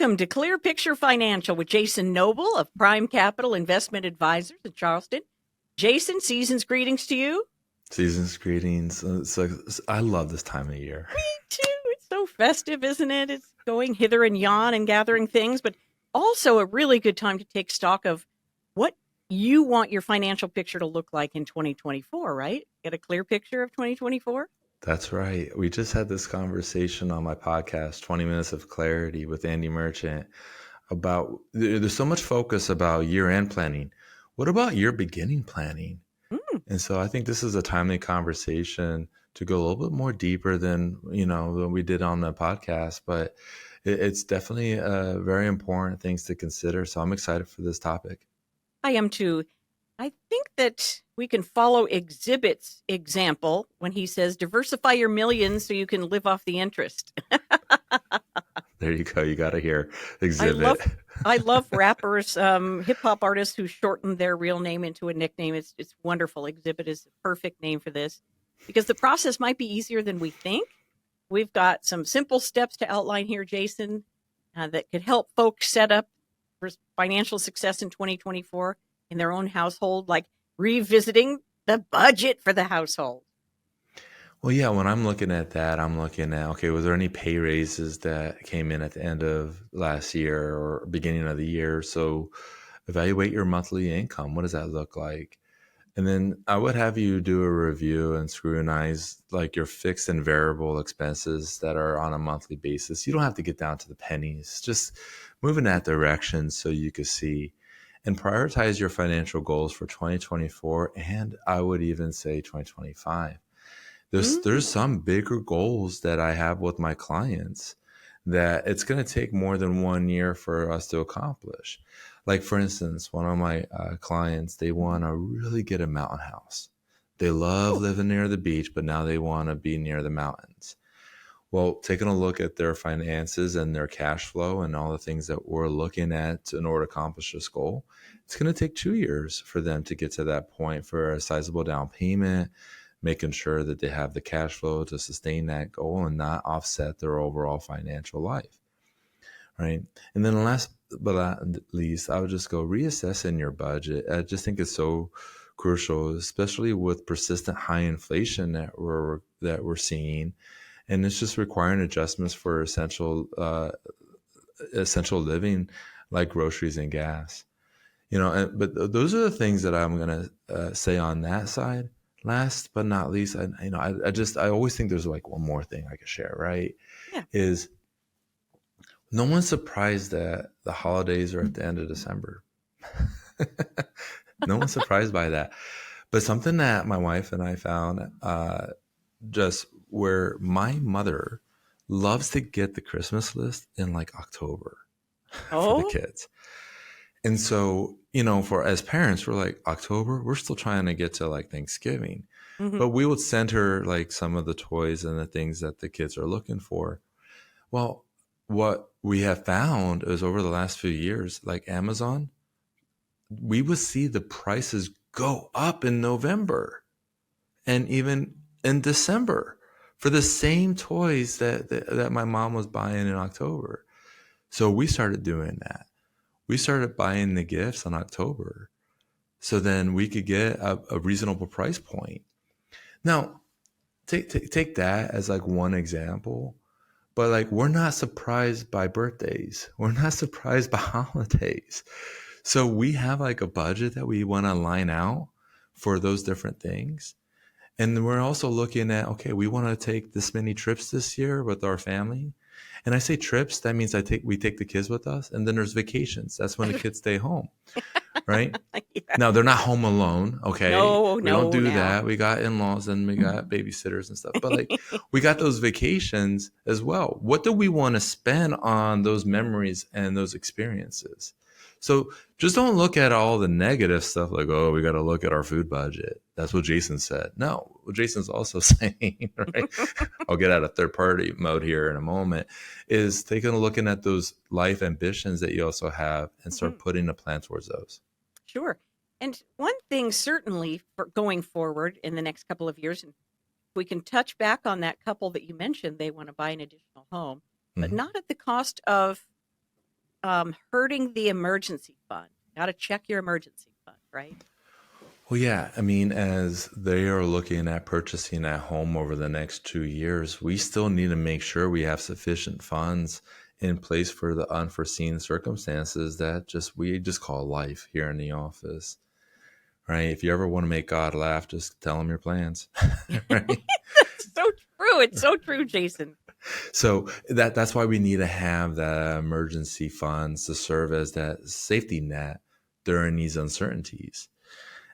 Welcome to Clear Picture Financial with Jason Noble of Prime Capital Investment Advisors in Charleston. Jason, season's greetings to you. Season's greetings. I love this time of year. Me too. It's so festive, isn't it? It's going hither and yon and gathering things, but also a really good time to take stock of what you want your financial picture to look like in 2024, right? Get a clear picture of 2024? That's right. We just had this conversation on my podcast, 20 Minutes of Clarity with Andy Merchant, about there's so much focus about year-end planning. What about year beginning planning? Mm. And so I think this is a timely conversation to go a little bit more deeper than, than we did on the podcast, but it's definitely very important things to consider. So I'm excited for this topic. I am too. I think that we can follow Exhibit's example when he says, diversify your millions so you can live off the interest. There you go. You got to hear I Exhibit. love I love rappers, hip hop artists who shorten their real name into a nickname. It's wonderful. Exhibit is the perfect name for this because the process might be easier than we think. We've got some simple steps to outline here, Jason, that could help folks set up for financial success in 2024 in their own household, like revisiting the budget for the household. Well, yeah, when I'm looking at that, I'm looking at, okay, was there any pay raises that came in at the end of last year or beginning of the year? So evaluate your monthly income. What does that look like? And then I would have you do a review and scrutinize like your fixed and variable expenses that are on a monthly basis. You don't have to get down to the pennies, just move in that direction so you can see and prioritize your financial goals for 2024. And I would even say 2025. There's some bigger goals that I have with my clients that it's going to take more than 1 year for us to accomplish. Like for instance, one of my clients, they want to really get a mountain house. They love Oh, living near the beach, but now they want to be near the mountains. Well, taking a look at their finances and their cash flow and all the things that we're looking at in order to accomplish this goal, it's going to take 2 years for them to get to that point for a sizable down payment, making sure that they have the cash flow to sustain that goal and not offset their overall financial life. Right. And then last but not least, I would just go reassessing your budget. I just think it's so crucial, especially with persistent high inflation that we're seeing. And it's just requiring adjustments for essential living like groceries and gas. But those are the things that I'm going to say on that side. Last but not least, I always think there's like one more thing I could share, right? yeah. Is no one's surprised that the holidays are at the end of December. No one's surprised by that. But something that my wife and I found just where my mother loves to get the Christmas list in like October for the Oh, kids. And so, for as parents, we're like, October, we're still trying to get to like Thanksgiving. hmm. But we would send her like some of the toys and the things that the kids are looking for. Well, what we have found is over the last few years, like Amazon, we would see the prices go up in November and even in December for the same toys that my mom was buying in October. So we started doing that. We started buying the gifts in October so then we could get a reasonable price point. Now, take that as like one example, but like we're not surprised by birthdays. We're not surprised by holidays. So we have like a budget that we want to line out for those different things. And we're also looking at, okay, we want to take this many trips this year with our family. And I say trips, that means we take the kids with us. And then there's vacations. That's when the kids stay home, right? Yeah. Now they're not home alone, okay? No, We don't no, do now. that. We got in-laws and we got babysitters and stuff. But like we got those vacations as well. What do we want to spend on those memories and those experiences? So just don't look at all the negative stuff like, oh, we got to look at our food budget. That's what Jason said. No, what Jason's also saying, right? I'll get out of third party mode here in a moment, is taking a looking at those life ambitions that you also have and Mhm. start putting a plan towards those. Sure. And one thing certainly for going forward in the next couple of years, and we can touch back on that couple that you mentioned, they want to buy an additional home, but Mhm. not at the cost of hurting the emergency fund. Got to check your emergency fund, right? Well, yeah. I mean, as they are looking at purchasing a home over the next 2 years, we still need to make sure we have sufficient funds in place for the unforeseen circumstances that we just call life here in the office, right? If you ever want to make God laugh, just tell him your plans, right? That's so true. It's so true, Jason. So that's why we need to have the emergency funds to serve as that safety net during these uncertainties.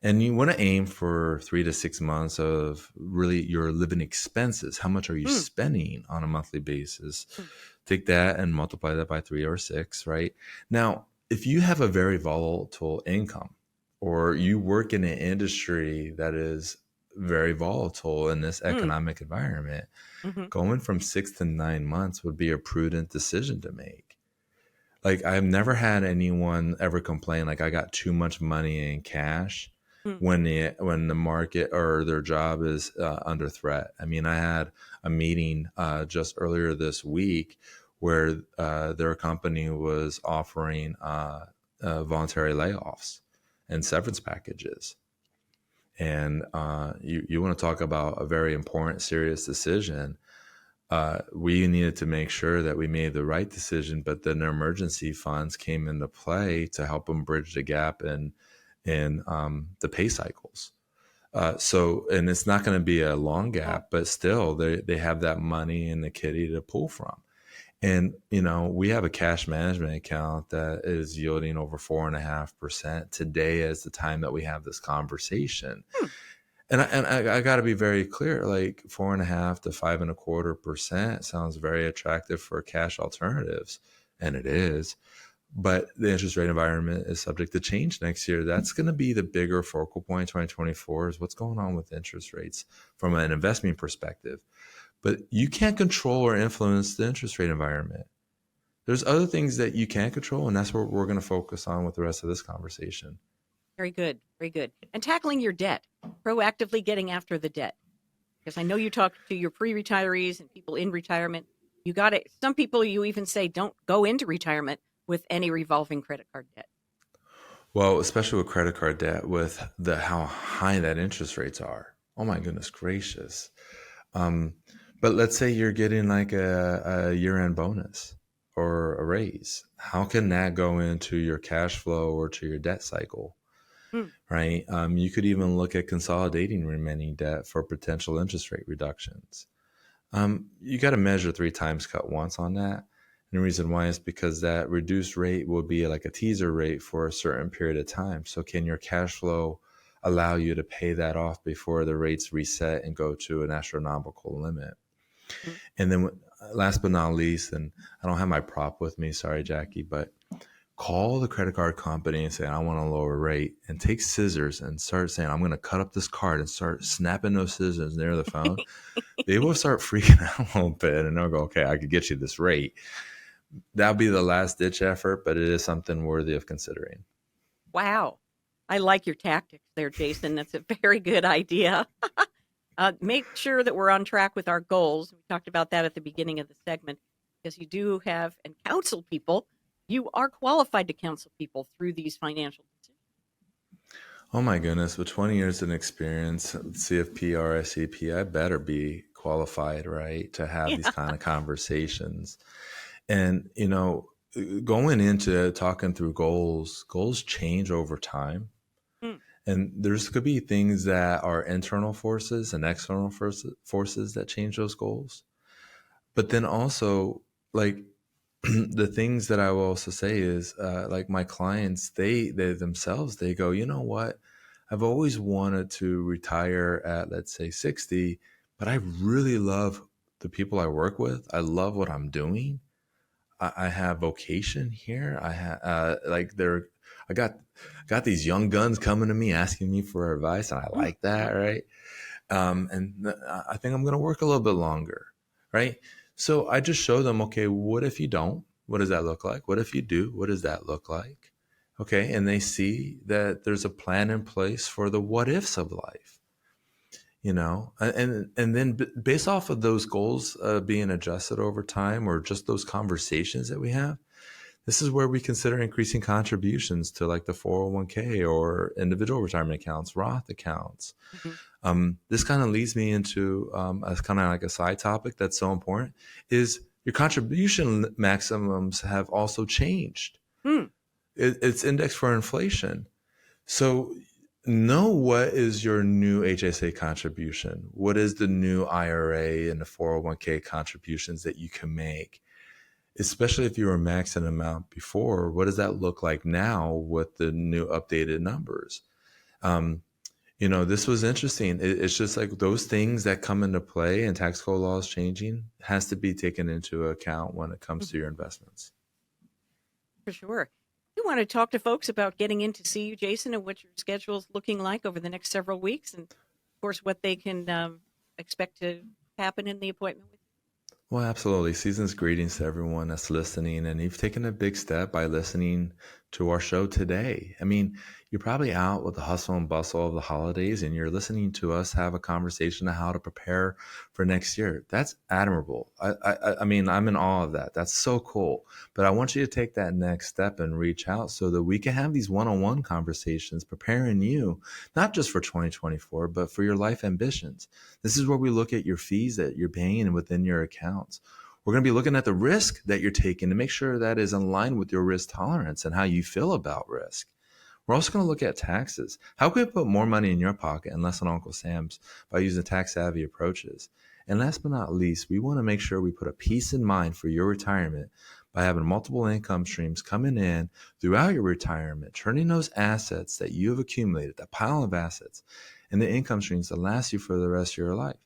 And you want to aim for 3 to 6 months of really your living expenses. How much are you Mm, spending on a monthly basis? mm, Take that and multiply that by 3 or 6, right? Now, if you have a very volatile income or you work in an industry that is very volatile in this mm, economic environment, hmm going from 6 to 9 months would be a prudent decision to make. Like I've never had anyone ever complain like I got too much money in cash mm. when the market or their job is under threat. I mean, I had a meeting just earlier this week where their company was offering voluntary layoffs and severance packages. And you want to talk about a very important, serious decision. We needed to make sure that we made the right decision, but then emergency funds came into play to help them bridge the gap in the pay cycles. And it's not going to be a long Wow. gap, but still they have that money in the kitty to pull from. And, you know, we have a cash management account that is yielding over 4.5% today as the time that we have this conversation. Hmm. And I got to be very clear, like 4.5 to 5.25% sounds very attractive for cash alternatives. And it is, but the interest rate environment is subject to change next year. That's going to be the bigger focal point. 2024 is what's going on with interest rates from an investment perspective. But you can't control or influence the interest rate environment. There's other things that you can control, and that's what we're going to focus on with the rest of this conversation. Very good. Very good. And tackling your debt, proactively getting after the debt. Because I know you talk to your pre-retirees and people in retirement. You got it. Some people you even say don't go into retirement with any revolving credit card debt. Well, especially with credit card debt, with the how high that interest rates are. Oh my goodness gracious! Um, but let's say you're getting like a year-end bonus or a raise. How can that go into your cash flow or to your debt cycle? Hmm. Right? You could even look at consolidating remaining debt for potential interest rate reductions. You got to measure 3 times cut once on that. And the reason why is because that reduced rate will be like a teaser rate for a certain period of time. So can your cash flow allow you to pay that off before the rates reset and go to an astronomical limit? Hmm. And then last but not least, and I don't have my prop with me, sorry, Jackie, but call the credit card company and say, I want a lower rate, and take scissors and start saying, I'm going to cut up this card and start snapping those scissors near the phone. They will start freaking out a little bit and they'll go, okay, I could get you this rate. That'll be the last ditch effort, but it is something worthy of considering. Wow. I like your tactics there, Jason. That's a very good idea. Make sure that we're on track with our goals. We talked about that at the beginning of the segment because you do have and counsel people. You are qualified to counsel people through these financial decisions. Oh my goodness, with 20 years of experience, CFP, RSCP, I better be qualified, right, to have these Yeah. kind of conversations. And, you know, going into talking through goals change over time. Mm, And there's could be things that are internal forces and external forces that change those goals. But then also, like, the things that I will also say is like my clients, they themselves, they go, you know what? I've always wanted to retire at, let's say, 60, but I really love the people I work with. I love what I'm doing. I have vocation here. I have like I got these young guns coming to me asking me for advice, and I mm, like that, mm. right? I think I'm going to work a little bit longer, right? So I just show them, okay, what if you don't? What does that look like? What if you do? What does that look like? Okay, and they see that there's a plan in place for the what ifs of life, you know, and then based off of those goals being adjusted over time, or just those conversations that we have, This is where we consider increasing contributions to like the 401k or individual retirement accounts, Roth accounts. Mhm. This kind of leads me into as kind of like a side topic that's so important is your contribution maximums have also changed. Hmm. It's indexed for inflation. So know what is your new HSA contribution? What is the new IRA and the 401k contributions that you can make? Especially if you were maxing amount before, what does that look like now with the new updated numbers? Um, this was interesting. It's just like those things that come into play and tax code laws changing has to be taken into account when it comes to Mhm. your investments. For sure. We want to talk to folks about getting in to see you, Jason, and what your schedule is looking like over the next several weeks, and of course, what they can expect to happen in the appointment with Well, absolutely. Season's greetings to everyone that's listening. And you've taken a big step by listening to our show today. I mean, you're probably out with the hustle and bustle of the holidays and you're listening to us have a conversation on how to prepare for next year. That's admirable. I mean, I'm in awe of that. That's so cool. But I want you to take that next step and reach out so that we can have these one-on-one conversations preparing you, not just for 2024, but for your life ambitions. This is where we look at your fees that you're paying within your accounts. We're going to be looking at the risk that you're taking to make sure that is in line with your risk tolerance and how you feel about risk. We're also going to look at taxes. How can we put more money in your pocket and less on Uncle Sam's by using tax savvy approaches? And last but not least, we want to make sure we put a peace in mind for your retirement by having multiple income streams coming in throughout your retirement, turning those assets that you have accumulated, that pile of assets, and the income streams that last you for the rest of your life.